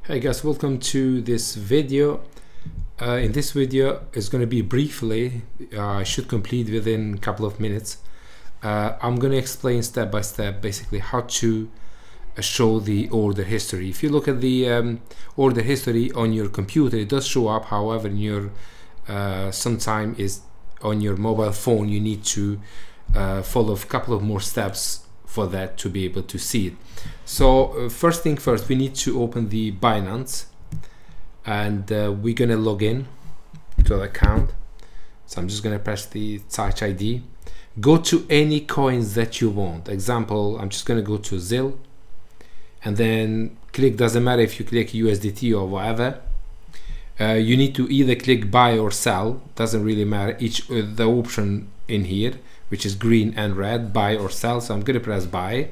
Hey guys, welcome to this video. In this video it's going to be briefly, I should complete within a couple of minutes. I'm going to explain step by step basically how to show the order history. If you look at the order history on your computer, it does show up. However, in your sometime is on your mobile phone, you need to follow a couple of more steps for that to be able to see it. So first thing first, we need to open the Binance, and we're gonna log in to the account. So I'm just gonna press the Touch ID. Go to any coins that you want. Example, I'm just gonna go to ZIL, and then click. Doesn't matter if you click USDT or whatever. You need to either click buy or sell. Doesn't really matter. The option in here, which is green and red, buy or sell. So I'm gonna press buy.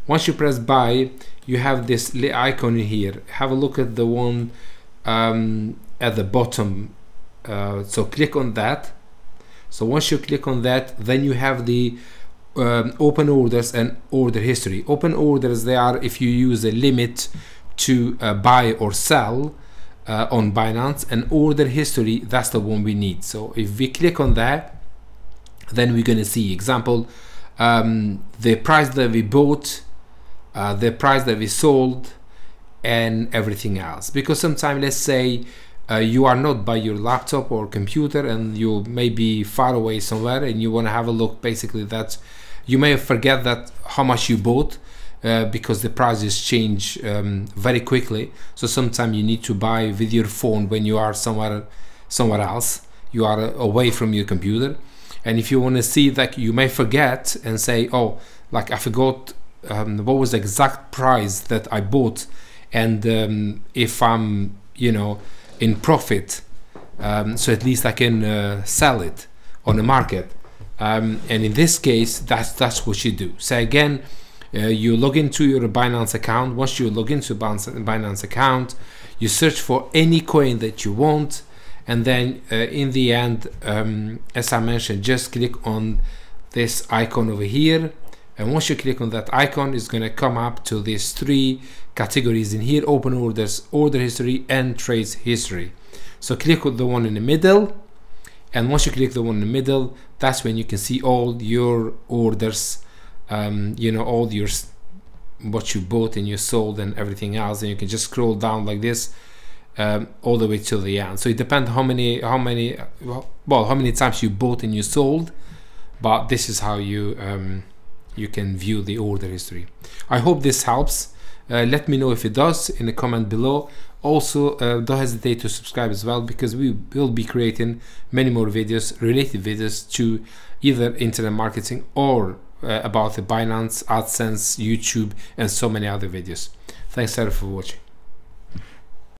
Once you press buy, you have this little icon in here. Have a look at the one at the bottom. So click on that. So once you click on that, then you have the open orders and order history. Open orders, they are if you use a limit to buy or sell on Binance, and order history, that's the one we need. So if we click on that, then we're going to see example, the price that we bought, the price that we sold, and everything else. Because sometimes, let's say you are not by your laptop or computer and you may be far away somewhere and you want to have a look, basically that you may forget that how much you bought because the prices change very quickly. So sometimes you need to buy with your phone when you are somewhere else, you are away from your computer. And if you want to see that, you may forget and say, oh, like I forgot what was the exact price that I bought, and if I'm, you know, in profit, so at least I can sell it on the market. And in this case, that's what you do. So again, you log into your Binance account. Once you log into Binance account, you search for any coin that you want. And then in the end, as I mentioned, just click on this icon over here. And once you click on that icon, it's going to come up to these three categories in here: open orders, order history, and trades history. So click on the one in the middle. And once you click the one in the middle, that's when you can see all your orders, you know, all your what you bought and you sold and everything else. And you can just scroll down like this. All the way to the end. So it depends how many times you bought and you sold, but this is how you you can view the order history. I hope this helps. Let me know if it does in the comment below. Also, don't hesitate to subscribe as well, because we will be creating many more videos, related videos to either internet marketing or about the Binance, Adsense, YouTube, and so many other videos. Thanks for watching.